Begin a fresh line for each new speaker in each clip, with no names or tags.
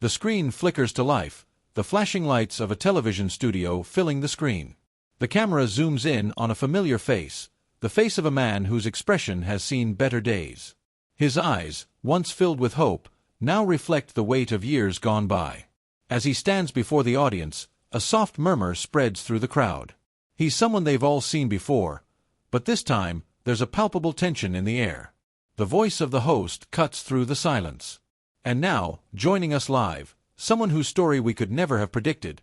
The screen flickers to life, the flashing lights of a television studio filling the screen. The camera zooms in on a familiar face, the face of a man whose expression has seen better days. His eyes, once filled with hope, now reflect the weight of years gone by. As he stands before the audience, a soft murmur spreads through the crowd. He's someone they've all seen before, but this time, there's a palpable tension in the air. The voice of the host cuts through the silence. And now, joining us live, someone whose story we could never have predicted.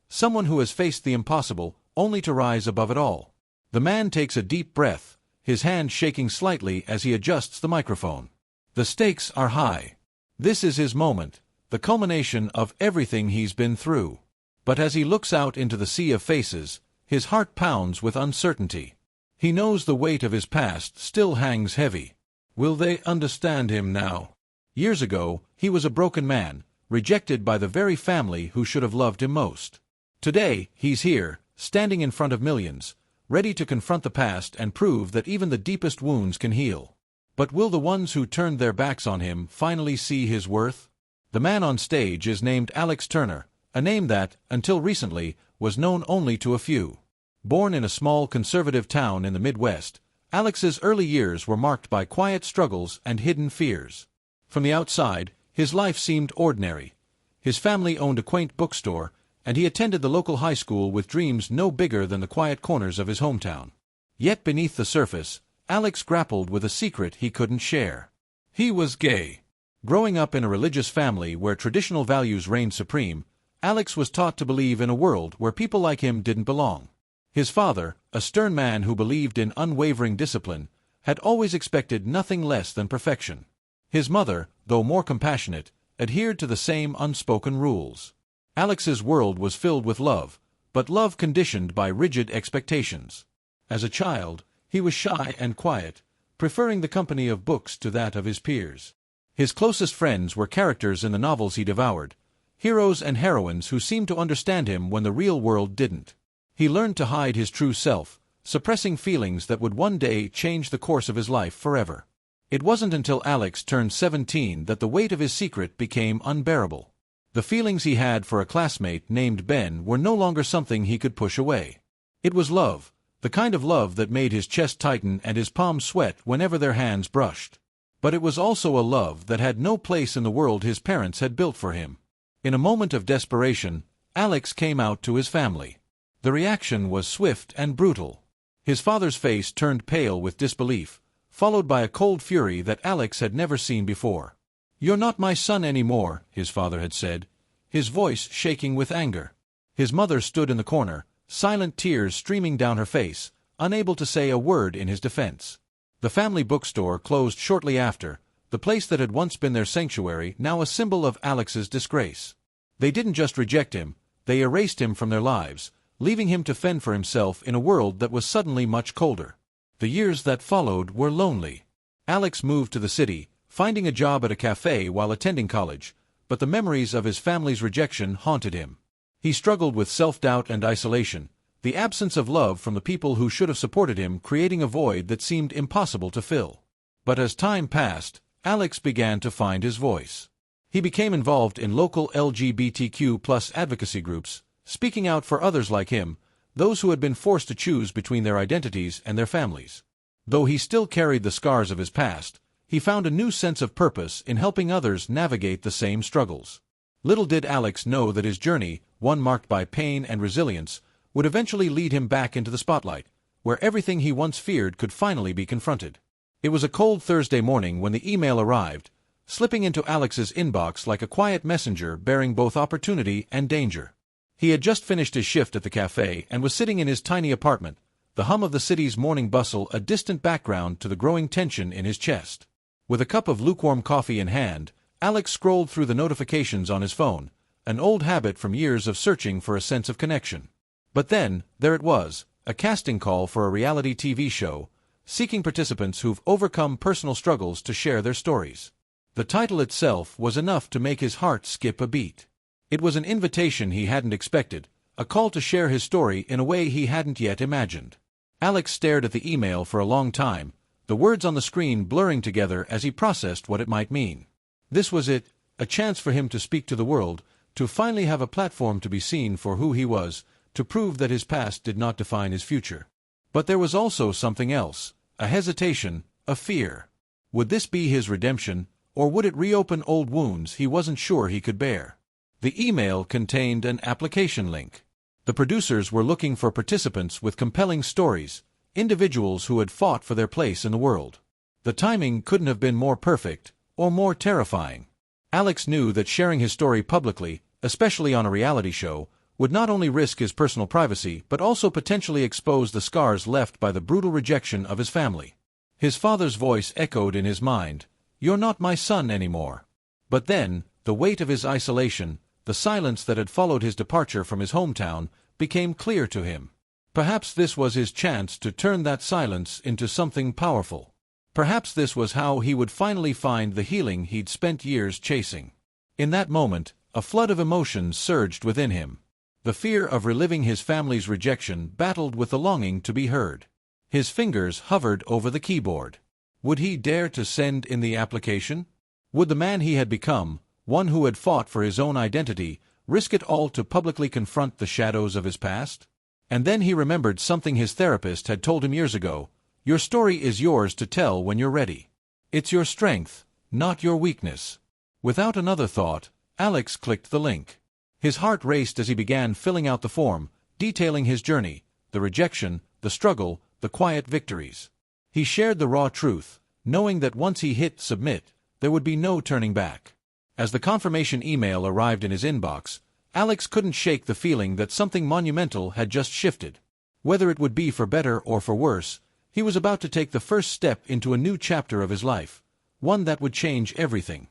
Someone who has faced the impossible, only to rise above it all. The man takes a deep breath, his hand shaking slightly as he adjusts the microphone. The stakes are high. This is his moment, the culmination of everything he's been through. But as he looks out into the sea of faces, his heart pounds with uncertainty. He knows the weight of his past still hangs heavy. Will they understand him now? Years ago, he was a broken man, rejected by the very family who should have loved him most. Today, he's here, standing in front of millions, ready to confront the past and prove that even the deepest wounds can heal. But will the ones who turned their backs on him finally see his worth? The man on stage is named Alex Turner, a name that, until recently, was known only to a few. Born in a small conservative town in the Midwest, Alex's early years were marked by quiet struggles and hidden fears. From the outside, his life seemed ordinary. His family owned a quaint bookstore, and he attended the local high school with dreams no bigger than the quiet corners of his hometown. Yet beneath the surface, Alex grappled with a secret he couldn't share. He was gay. Growing up in a religious family where traditional values reigned supreme, Alex was taught to believe in a world where people like him didn't belong. His father, a stern man who believed in unwavering discipline, had always expected nothing less than perfection. His mother, though more compassionate, adhered to the same unspoken rules. Alex's world was filled with love, but love conditioned by rigid expectations. As a child, he was shy and quiet, preferring the company of books to that of his peers. His closest friends were characters in the novels he devoured, heroes and heroines who seemed to understand him when the real world didn't. He learned to hide his true self, suppressing feelings that would one day change the course of his life forever. It wasn't until Alex turned 17 that the weight of his secret became unbearable. The feelings he had for a classmate named Ben were no longer something he could push away. It was love, the kind of love that made his chest tighten and his palms sweat whenever their hands brushed. But it was also a love that had no place in the world his parents had built for him. In a moment of desperation, Alex came out to his family. The reaction was swift and brutal. His father's face turned pale with disbelief, followed by a cold fury that Alex had never seen before. "You're not my son anymore," his father had said, his voice shaking with anger. His mother stood in the corner, silent tears streaming down her face, unable to say a word in his defense. The family bookstore closed shortly after, the place that had once been their sanctuary now a symbol of Alex's disgrace. They didn't just reject him, they erased him from their lives, leaving him to fend for himself in a world that was suddenly much colder. The years that followed were lonely. Alex moved to the city, finding a job at a cafe while attending college, but the memories of his family's rejection haunted him. He struggled with self-doubt and isolation, the absence of love from the people who should have supported him creating a void that seemed impossible to fill. But as time passed, Alex began to find his voice. He became involved in local LGBTQ+ advocacy groups, speaking out for others like him, those who had been forced to choose between their identities and their families. Though he still carried the scars of his past, he found a new sense of purpose in helping others navigate the same struggles. Little did Alex know that his journey, one marked by pain and resilience, would eventually lead him back into the spotlight, where everything he once feared could finally be confronted. It was a cold Thursday morning when the email arrived, slipping into Alex's inbox like a quiet messenger bearing both opportunity and danger. He had just finished his shift at the cafe and was sitting in his tiny apartment, the hum of the city's morning bustle a distant background to the growing tension in his chest. With a cup of lukewarm coffee in hand, Alex scrolled through the notifications on his phone, an old habit from years of searching for a sense of connection. But then, there it was, a casting call for a reality TV show, seeking participants who've overcome personal struggles to share their stories. The title itself was enough to make his heart skip a beat. It was an invitation he hadn't expected, a call to share his story in a way he hadn't yet imagined. Alex stared at the email for a long time, the words on the screen blurring together as he processed what it might mean. This was it, a chance for him to speak to the world, to finally have a platform to be seen for who he was, to prove that his past did not define his future. But there was also something else, a hesitation, a fear. Would this be his redemption, or would it reopen old wounds he wasn't sure he could bear? The email contained an application link. The producers were looking for participants with compelling stories, individuals who had fought for their place in the world. The timing couldn't have been more perfect, or more terrifying. Alex knew that sharing his story publicly, especially on a reality show, would not only risk his personal privacy but also potentially expose the scars left by the brutal rejection of his family. His father's voice echoed in his mind, "You're not my son anymore." But then, the weight of his isolation, the silence that had followed his departure from his hometown, became clear to him. Perhaps this was his chance to turn that silence into something powerful. Perhaps this was how he would finally find the healing he'd spent years chasing. In that moment, a flood of emotions surged within him. The fear of reliving his family's rejection battled with the longing to be heard. His fingers hovered over the keyboard. Would he dare to send in the application? Would the man he had become, one who had fought for his own identity, risk it all to publicly confront the shadows of his past? And then he remembered something his therapist had told him years ago. Your story is yours to tell when you're ready. It's your strength, not your weakness. Without another thought, Alex clicked the link. His heart raced as he began filling out the form, detailing his journey, the rejection, the struggle, the quiet victories. He shared the raw truth, knowing that once he hit submit, there would be no turning back. As the confirmation email arrived in his inbox, Alex couldn't shake the feeling that something monumental had just shifted. Whether it would be for better or for worse, he was about to take the first step into a new chapter of his life, one that would change everything.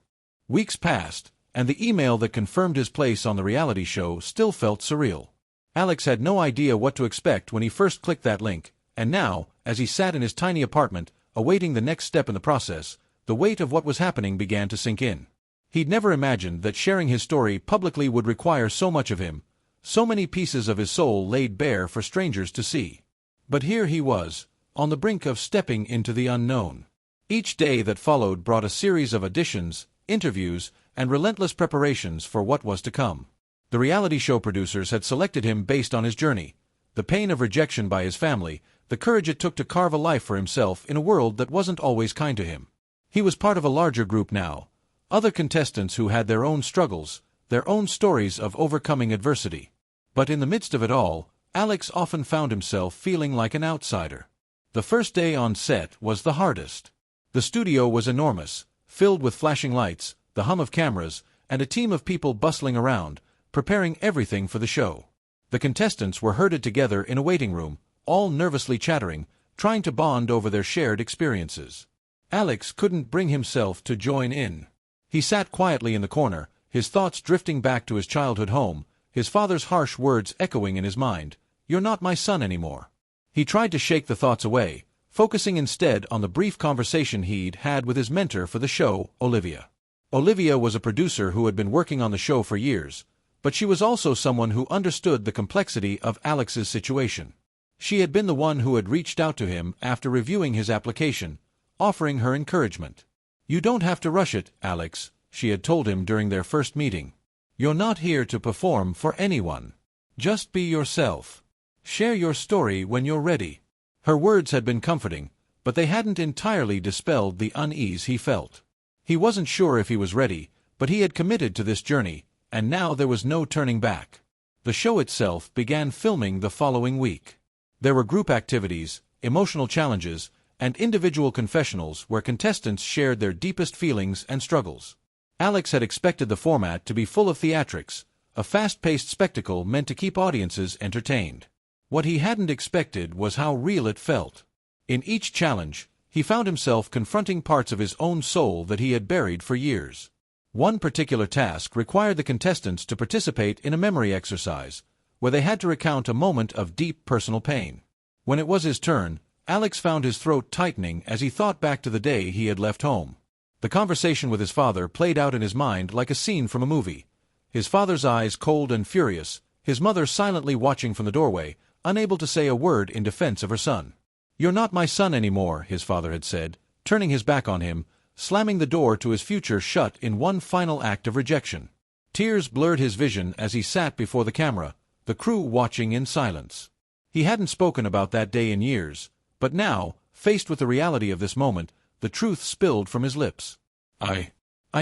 Weeks passed, and the email that confirmed his place on the reality show still felt surreal. Alex had no idea what to expect when he first clicked that link, and now, as he sat in his tiny apartment, awaiting the next step in the process, the weight of what was happening began to sink in. He'd never imagined that sharing his story publicly would require so much of him, so many pieces of his soul laid bare for strangers to see. But here he was, on the brink of stepping into the unknown. Each day that followed brought a series of auditions, interviews, and relentless preparations for what was to come. The reality show producers had selected him based on his journey, the pain of rejection by his family, the courage it took to carve a life for himself in a world that wasn't always kind to him. He was part of a larger group now, other contestants who had their own struggles, their own stories of overcoming adversity. But in the midst of it all, Alex often found himself feeling like an outsider. The first day on set was the hardest. The studio was enormous, filled with flashing lights, the hum of cameras, and a team of people bustling around, preparing everything for the show. The contestants were herded together in a waiting room, all nervously chattering, trying to bond over their shared experiences. Alex couldn't bring himself to join in. He sat quietly in the corner, his thoughts drifting back to his childhood home, his father's harsh words echoing in his mind, "You're not my son anymore." He tried to shake the thoughts away, focusing instead on the brief conversation he'd had with his mentor for the show, Olivia. Olivia was a producer who had been working on the show for years, but she was also someone who understood the complexity of Alex's situation. She had been the one who had reached out to him after reviewing his application, offering her encouragement. "You don't have to rush it, Alex," she had told him during their first meeting. "You're not here to perform for anyone. Just be yourself. Share your story when you're ready." Her words had been comforting, but they hadn't entirely dispelled the unease he felt. He wasn't sure if he was ready, but he had committed to this journey, and now there was no turning back. The show itself began filming the following week. There were group activities, emotional challenges, and individual confessionals where contestants shared their deepest feelings and struggles. Alex had expected the format to be full of theatrics, a fast-paced spectacle meant to keep audiences entertained. What he hadn't expected was how real it felt. In each challenge, he found himself confronting parts of his own soul that he had buried for years. One particular task required the contestants to participate in a memory exercise, where they had to recount a moment of deep personal pain. When it was his turn, Alex found his throat tightening as he thought back to the day he had left home. The conversation with his father played out in his mind like a scene from a movie. His father's eyes cold and furious, his mother silently watching from the doorway, unable to say a word in defense of her son. "You're not my son anymore," his father had said, turning his back on him, slamming the door to his future shut in one final act of rejection. Tears blurred his vision as he sat before the camera, the crew watching in silence. He hadn't spoken about that day in years, but now, faced with the reality of this moment, the truth spilled from his lips. I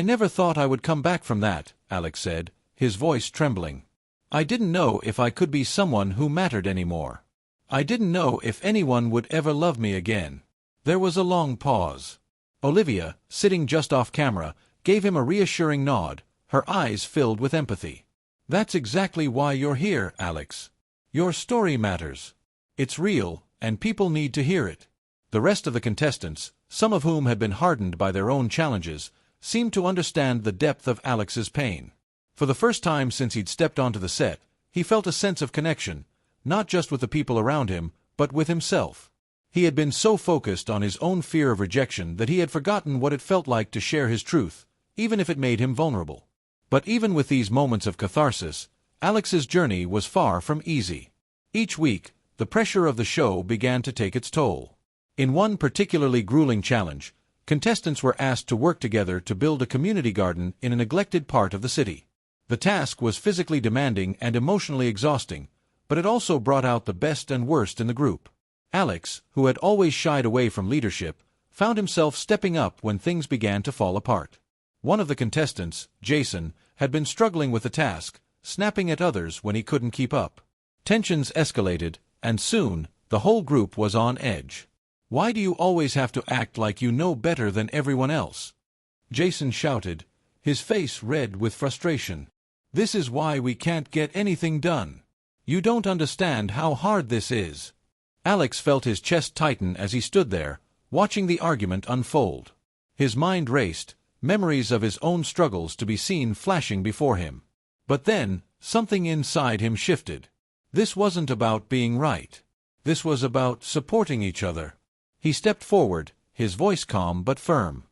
never thought I would come back from that, Alex said, his voice trembling. I didn't know if I could be someone who mattered anymore. I didn't know if anyone would ever love me again. There was a long pause. Olivia, sitting just off camera, gave him a reassuring nod, her eyes filled with empathy. That's exactly why you're here, Alex. Your story matters. It's real, and people need to hear it. The rest of the contestants, some of whom had been hardened by their own challenges, seemed to understand the depth of Alex's pain. For the first time since he'd stepped onto the set, he felt a sense of connection, not just with the people around him, but with himself. He had been so focused on his own fear of rejection that he had forgotten what it felt like to share his truth, even if it made him vulnerable. But even with these moments of catharsis, Alex's journey was far from easy. Each week, the pressure of the show began to take its toll. In one particularly grueling challenge, contestants were asked to work together to build a community garden in a neglected part of the city. The task was physically demanding and emotionally exhausting, but it also brought out the best and worst in the group. Alex, who had always shied away from leadership, found himself stepping up when things began to fall apart. One of the contestants, Jason, had been struggling with the task, snapping at others when he couldn't keep up. Tensions escalated, and soon, the whole group was on edge. "Why do you always have to act like you know better than everyone else?" Jason shouted, his face red with frustration. "This is why we can't get anything done. You don't understand how hard this is." Alex felt his chest tighten as he stood there, watching the argument unfold. His mind raced, memories of his own struggles to be seen flashing before him. But then, something inside him shifted. This wasn't about being right. This was about supporting each other. He stepped forward, his voice calm but firm.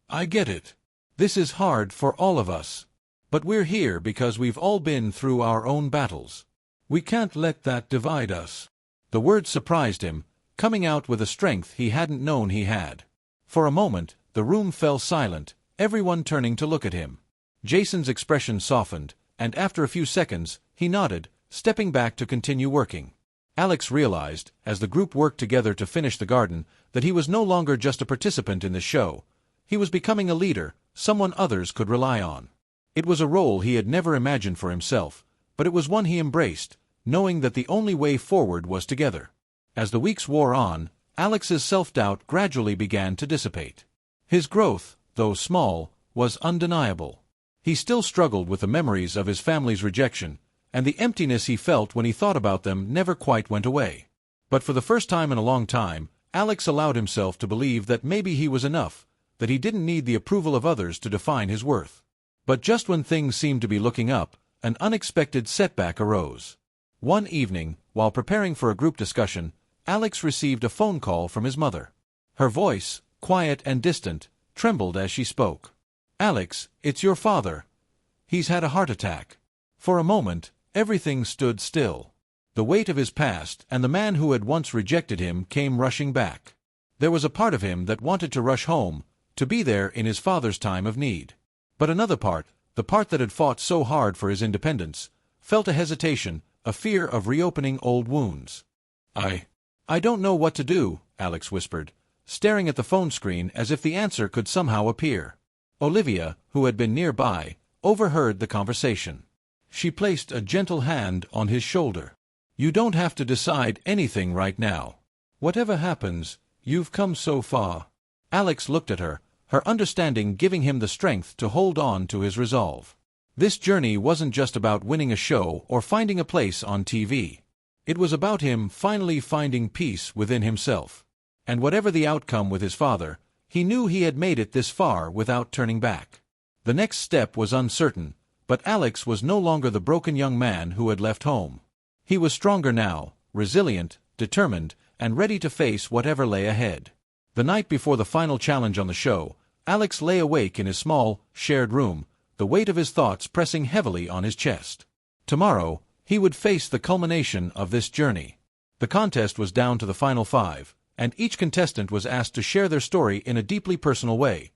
"I get it. This is hard for all of us. But we're here because we've all been through our own battles. We can't let that divide us." The words surprised him, coming out with a strength he hadn't known he had. For a moment, the room fell silent, everyone turning to look at him. Jason's expression softened, and after a few seconds, he nodded, stepping back to continue working. Alex realized, as the group worked together to finish the garden, that he was no longer just a participant in the show. He was becoming a leader, someone others could rely on. It was a role he had never imagined for himself, but it was one he embraced, knowing that the only way forward was together. As the weeks wore on, Alex's self-doubt gradually began to dissipate. His growth, though small, was undeniable. He still struggled with the memories of his family's rejection, and the emptiness he felt when he thought about them never quite went away. But for the first time in a long time, Alex allowed himself to believe that maybe he was enough, that he didn't need the approval of others to define his worth. But just when things seemed to be looking up, an unexpected setback arose. One evening, while preparing for a group discussion, Alex received a phone call from his mother. Her voice, quiet and distant, trembled as she spoke. "Alex, it's your father. He's had a heart attack." For a moment, everything stood still. The weight of his past and the man who had once rejected him came rushing back. There was a part of him that wanted to rush home, to be there in his father's time of need. But another part, the part that had fought so hard for his independence, felt a hesitation, a fear of reopening old wounds. I don't know what to do," Alex whispered, staring at the phone screen as if the answer could somehow appear. Olivia, who had been nearby, overheard the conversation. She placed a gentle hand on his shoulder. "You don't have to decide anything right now. Whatever happens, you've come so far." Alex looked at her, her understanding giving him the strength to hold on to his resolve. This journey wasn't just about winning a show or finding a place on TV. It was about him finally finding peace within himself. And whatever the outcome with his father, he knew he had made it this far without turning back. The next step was uncertain, but Alex was no longer the broken young man who had left home. He was stronger now, resilient, determined, and ready to face whatever lay ahead. The night before the final challenge on the show, Alex lay awake in his small, shared room, the weight of his thoughts pressing heavily on his chest. Tomorrow, he would face the culmination of this journey. The contest was down to the final 5, and each contestant was asked to share their story in a deeply personal way.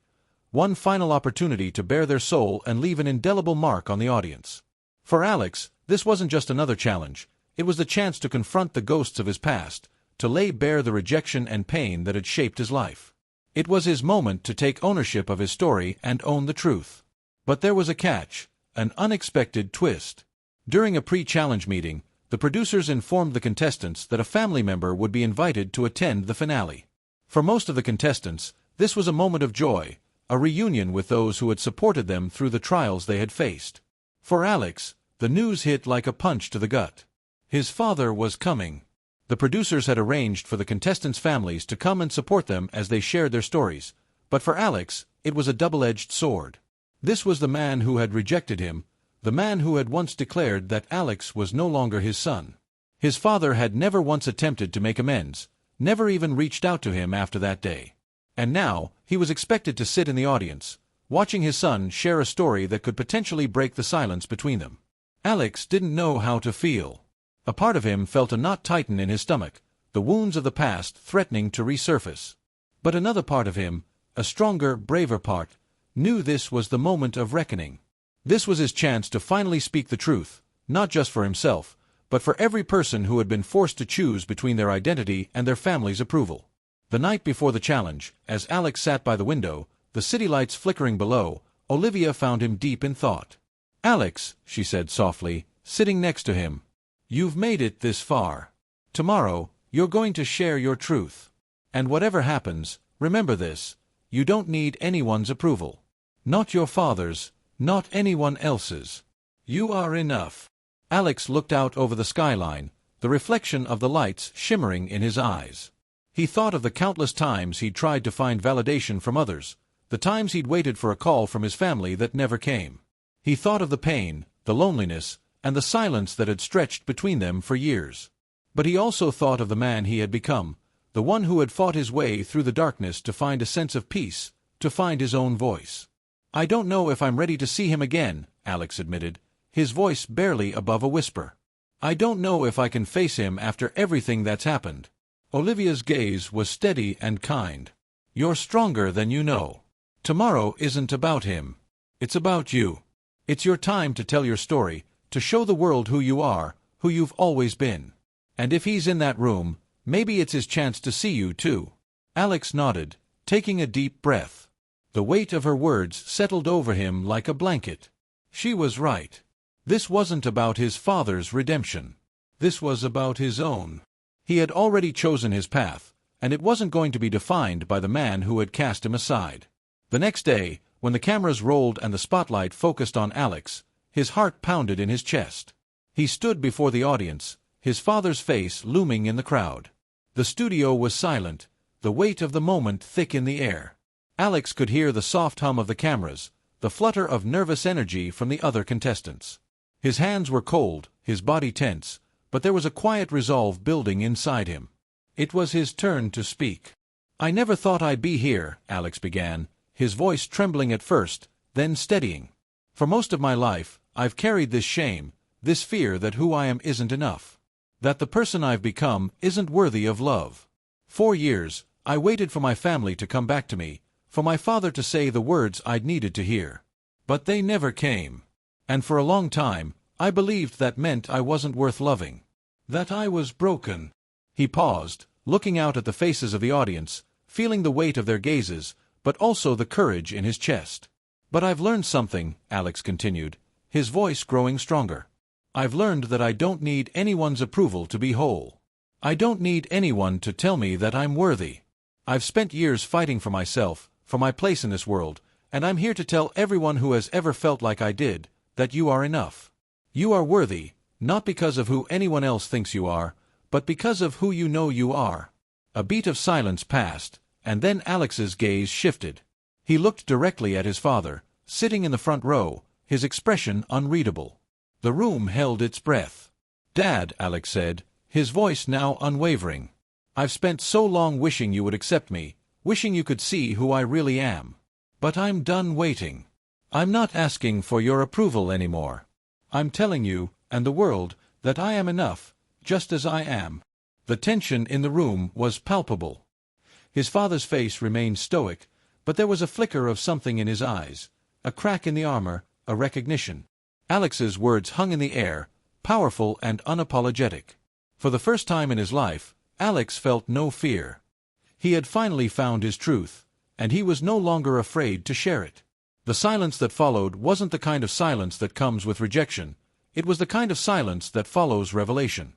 One final opportunity to bare their soul and leave an indelible mark on the audience. For Alex, this wasn't just another challenge. It was the chance to confront the ghosts of his past, to lay bare the rejection and pain that had shaped his life. It was his moment to take ownership of his story and own the truth. But there was a catch, an unexpected twist. During a pre-challenge meeting, the producers informed the contestants that a family member would be invited to attend the finale. For most of the contestants, this was a moment of joy, a reunion with those who had supported them through the trials they had faced. For Alex, the news hit like a punch to the gut. His father was coming. The producers had arranged for the contestants' families to come and support them as they shared their stories, but for Alex, it was a double-edged sword. This was the man who had rejected him, the man who had once declared that Alex was no longer his son. His father had never once attempted to make amends, never even reached out to him after that day. And now, he was expected to sit in the audience, watching his son share a story that could potentially break the silence between them. Alex didn't know how to feel. A part of him felt a knot tighten in his stomach, the wounds of the past threatening to resurface. But another part of him, a stronger, braver part, knew this was the moment of reckoning. This was his chance to finally speak the truth, not just for himself, but for every person who had been forced to choose between their identity and their family's approval. The night before the challenge, as Alex sat by the window, the city lights flickering below, Olivia found him deep in thought. "Alex," she said softly, sitting next to him, "you've made it this far. Tomorrow, you're going to share your truth. And whatever happens, remember this, you don't need anyone's approval. Not your father's, not anyone else's. You are enough." Alex looked out over the skyline, the reflection of the lights shimmering in his eyes. He thought of the countless times he'd tried to find validation from others, the times he'd waited for a call from his family that never came. He thought of the pain, the loneliness, and the silence that had stretched between them for years. But he also thought of the man he had become, the one who had fought his way through the darkness to find a sense of peace, to find his own voice. "I don't know if I'm ready to see him again," Alex admitted, his voice barely above a whisper. "I don't know if I can face him after everything that's happened." Olivia's gaze was steady and kind. "You're stronger than you know. Tomorrow isn't about him. It's about you. It's your time to tell your story, to show the world who you are, who you've always been. And if he's in that room, maybe it's his chance to see you too." Alex nodded, taking a deep breath. The weight of her words settled over him like a blanket. She was right. This wasn't about his father's redemption. This was about his own. He had already chosen his path, and it wasn't going to be defined by the man who had cast him aside. The next day, when the cameras rolled and the spotlight focused on Alex, his heart pounded in his chest. He stood before the audience, his father's face looming in the crowd. The studio was silent, the weight of the moment thick in the air. Alex could hear the soft hum of the cameras, the flutter of nervous energy from the other contestants. His hands were cold, his body tense, but there was a quiet resolve building inside him. It was his turn to speak. "I never thought I'd be here," Alex began, his voice trembling at first, then steadying. "For most of my life, I've carried this shame, this fear that who I am isn't enough. That the person I've become isn't worthy of love. 4 years, I waited for my family to come back to me, for my father to say the words I'd needed to hear. But they never came. And for a long time, I believed that meant I wasn't worth loving. That I was broken." He paused, looking out at the faces of the audience, feeling the weight of their gazes, but also the courage in his chest. "But I've learned something," Alex continued, his voice growing stronger. "I've learned that I don't need anyone's approval to be whole. I don't need anyone to tell me that I'm worthy. I've spent years fighting for myself, for my place in this world, and I'm here to tell everyone who has ever felt like I did, that you are enough. You are worthy, not because of who anyone else thinks you are, but because of who you know you are." A beat of silence passed, and then Alex's gaze shifted. He looked directly at his father, sitting in the front row, his expression unreadable. The room held its breath. "Dad," Alex said, his voice now unwavering, "I've spent so long wishing you would accept me, wishing you could see who I really am. But I'm done waiting. I'm not asking for your approval anymore. I'm telling you, and the world, that I am enough, just as I am." The tension in the room was palpable. His father's face remained stoic, But there was a flicker of something in his eyes, a crack in the armor, a recognition. Alex's words hung in the air, powerful and unapologetic. For the first time in his life, Alex felt no fear. He had finally found his truth, and he was no longer afraid to share it. The silence that followed wasn't the kind of silence that comes with rejection. It was the kind of silence that follows revelation.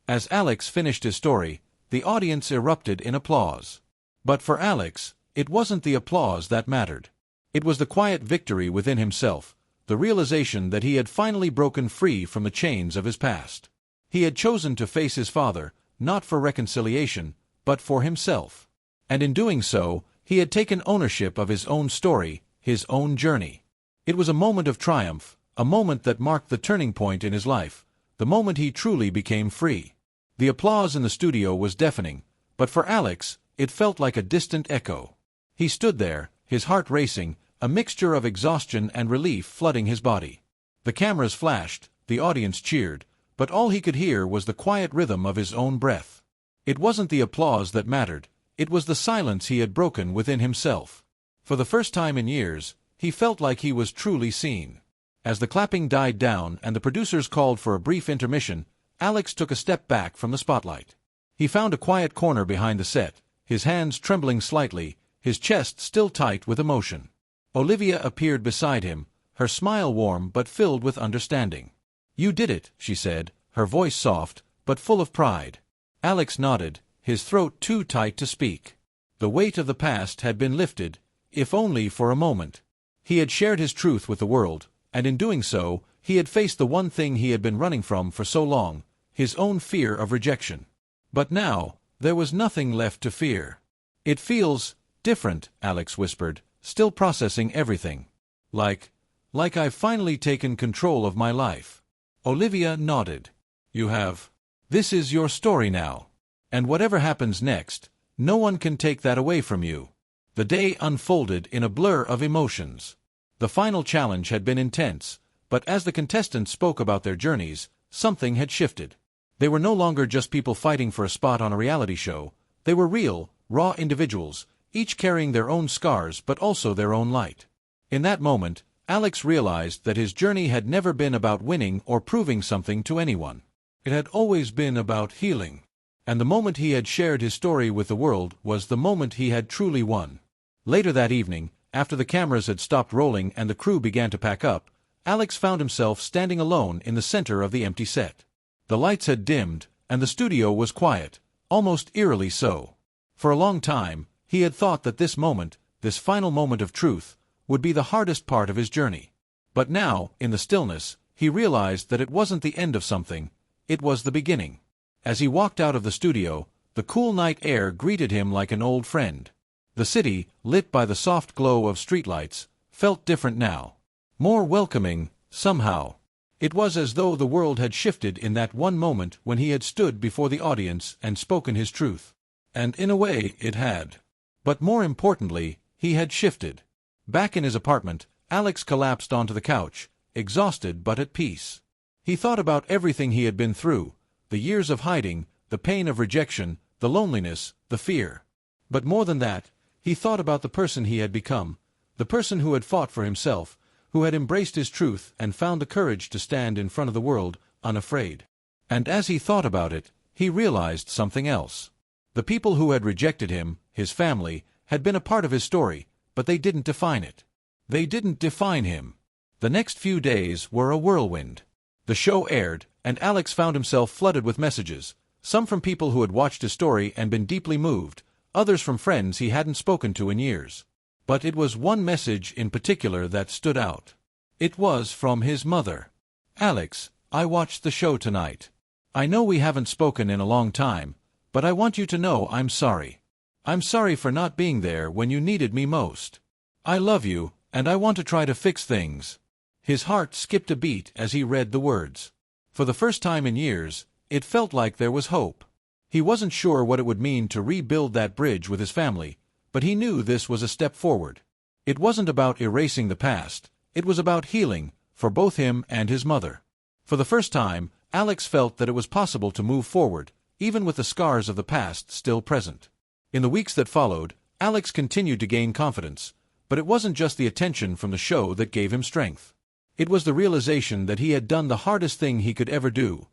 As Alex finished his story, the audience erupted in applause. But for Alex, it wasn't the applause that mattered. It was the quiet victory within himself, the realization that he had finally broken free from the chains of his past. He had chosen to face his father, not for reconciliation, but for himself. And in doing so, he had taken ownership of his own story, his own journey. It was a moment of triumph, a moment that marked the turning point in his life, the moment he truly became free. The applause in the studio was deafening, but for Alex, it felt like a distant echo. He stood there, his heart racing, a mixture of exhaustion and relief flooding his body. The cameras flashed, the audience cheered, but all he could hear was the quiet rhythm of his own breath. It wasn't the applause that mattered, it was the silence he had broken within himself. For the first time in years, he felt like he was truly seen. As the clapping died down and the producers called for a brief intermission, Alex took a step back from the spotlight. He found a quiet corner behind the set, his hands trembling slightly, his chest still tight with emotion. Olivia appeared beside him, her smile warm but filled with understanding. "You did it," she said, her voice soft, but full of pride. Alex nodded, his throat too tight to speak. The weight of the past had been lifted, if only for a moment. He had shared his truth with the world, and in doing so, he had faced the one thing he had been running from for so long, his own fear of rejection. But now, there was nothing left to fear. "It feels different," Alex whispered, still processing everything. Like I've finally taken control of my life." Olivia nodded. "You have. This is your story now. And whatever happens next, no one can take that away from you." The day unfolded in a blur of emotions. The final challenge had been intense, but as the contestants spoke about their journeys, something had shifted. They were no longer just people fighting for a spot on a reality show. They were real, raw individuals, each carrying their own scars but also their own light. In that moment, Alex realized that his journey had never been about winning or proving something to anyone. It had always been about healing. And the moment he had shared his story with the world was the moment he had truly won. Later that evening, after the cameras had stopped rolling and the crew began to pack up, Alex found himself standing alone in the center of the empty set. The lights had dimmed, and the studio was quiet, almost eerily so. For a long time, he had thought that this moment, this final moment of truth, would be the hardest part of his journey. But now, in the stillness, he realized that it wasn't the end of something, it was the beginning. As he walked out of the studio, the cool night air greeted him like an old friend. The city, lit by the soft glow of streetlights, felt different now. More welcoming, somehow. It was as though the world had shifted in that one moment when he had stood before the audience and spoken his truth. And in a way, it had. But more importantly, he had shifted. Back in his apartment, Alex collapsed onto the couch, exhausted but at peace. He thought about everything he had been through, the years of hiding, the pain of rejection, the loneliness, the fear. But more than that, he thought about the person he had become, the person who had fought for himself, who had embraced his truth and found the courage to stand in front of the world, unafraid. And as he thought about it, he realized something else. The people who had rejected him, his family, had been a part of his story, but they didn't define it. They didn't define him. The next few days were a whirlwind. The show aired, and Alex found himself flooded with messages, some from people who had watched his story and been deeply moved, others from friends he hadn't spoken to in years. But it was one message in particular that stood out. It was from his mother. "Alex, I watched the show tonight. I know we haven't spoken in a long time, but I want you to know I'm sorry. I'm sorry for not being there when you needed me most. I love you, and I want to try to fix things." His heart skipped a beat as he read the words. For the first time in years, it felt like there was hope. He wasn't sure what it would mean to rebuild that bridge with his family, but he knew this was a step forward. It wasn't about erasing the past, it was about healing, for both him and his mother. For the first time, Alex felt that it was possible to move forward, even with the scars of the past still present. In the weeks that followed, Alex continued to gain confidence, But it wasn't just the attention from the show that gave him strength. It was the realization that he had done the hardest thing he could ever do.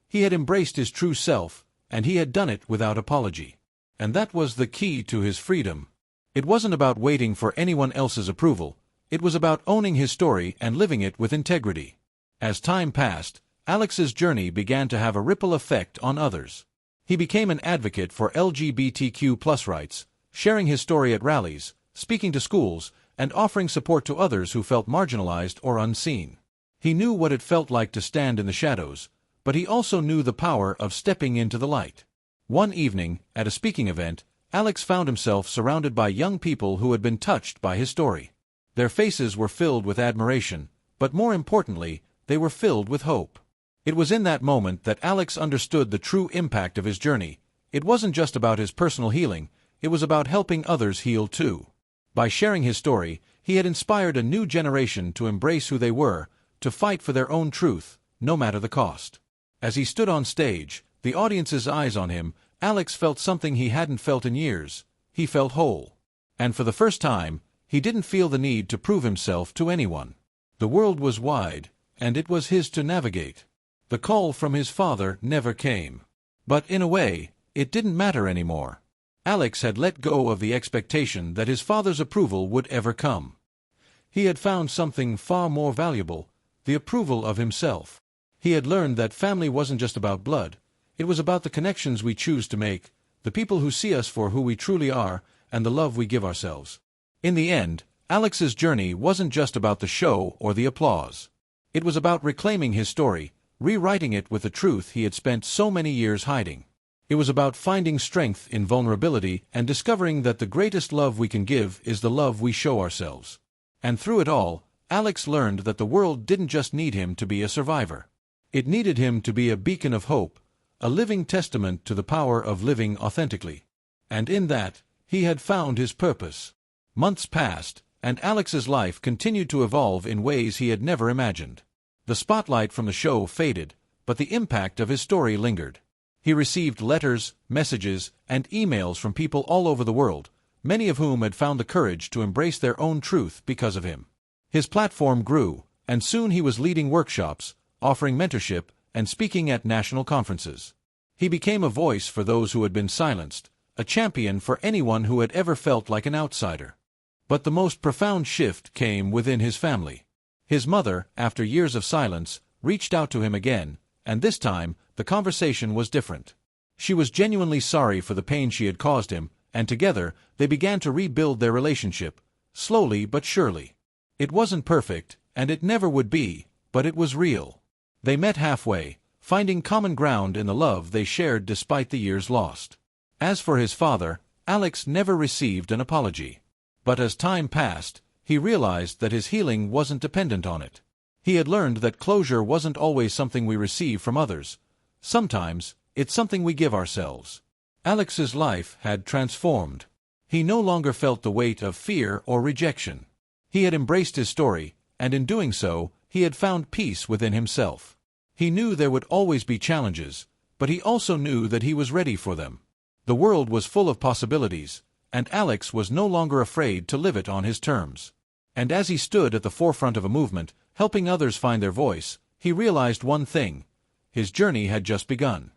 He had embraced his true self, and he had done it without apology. And that was the key to his freedom. It wasn't about waiting for anyone else's approval. It was about owning his story and living it with integrity. As time passed, Alex's journey began to have a ripple effect on others. He became an advocate for LGBTQ+ rights, sharing his story at rallies, speaking to schools, and offering support to others who felt marginalized or unseen. He knew what it felt like to stand in the shadows, but he also knew the power of stepping into the light. One evening, at a speaking event, Alex found himself surrounded by young people who had been touched by his story. Their faces were filled with admiration, but more importantly, they were filled with hope. It was in that moment that Alex understood the true impact of his journey. It wasn't just about his personal healing, it was about helping others heal too. By sharing his story, he had inspired a new generation to embrace who they were, to fight for their own truth, no matter the cost. As he stood on stage, the audience's eyes on him, Alex felt something he hadn't felt in years. He felt whole. And for the first time, he didn't feel the need to prove himself to anyone. The world was wide, and it was his to navigate. The call from his father never came. But in a way, it didn't matter anymore. Alex had let go of the expectation that his father's approval would ever come. He had found something far more valuable, the approval of himself. He had learned that family wasn't just about blood. It was about the connections we choose to make, the people who see us for who we truly are, and the love we give ourselves. In the end, Alex's journey wasn't just about the show or the applause. It was about reclaiming his story, rewriting it with the truth he had spent so many years hiding. It was about finding strength in vulnerability and discovering that the greatest love we can give is the love we show ourselves. And through it all, Alex learned that the world didn't just need him to be a survivor. It needed him to be a beacon of hope, a living testament to the power of living authentically. And in that, he had found his purpose. Months passed, and Alex's life continued to evolve in ways he had never imagined. The spotlight from the show faded, but the impact of his story lingered. He received letters, messages, and emails from people all over the world, many of whom had found the courage to embrace their own truth because of him. His platform grew, and soon he was leading workshops, offering mentorship, and speaking at national conferences. He became a voice for those who had been silenced, a champion for anyone who had ever felt like an outsider. But the most profound shift came within his family. His mother, after years of silence, reached out to him again, and this time, the conversation was different. She was genuinely sorry for the pain she had caused him, and together, they began to rebuild their relationship, slowly but surely. It wasn't perfect, and it never would be, but it was real. They met halfway, finding common ground in the love they shared despite the years lost. As for his father, Alex never received an apology. But as time passed, he realized that his healing wasn't dependent on it. He had learned that closure wasn't always something we receive from others. Sometimes, it's something we give ourselves. Alex's life had transformed. He no longer felt the weight of fear or rejection. He had embraced his story, and in doing so, he had found peace within himself. He knew there would always be challenges, but he also knew that he was ready for them. The world was full of possibilities, and Alex was no longer afraid to live it on his terms. And as he stood at the forefront of a movement, helping others find their voice, he realized one thing: his journey had just begun.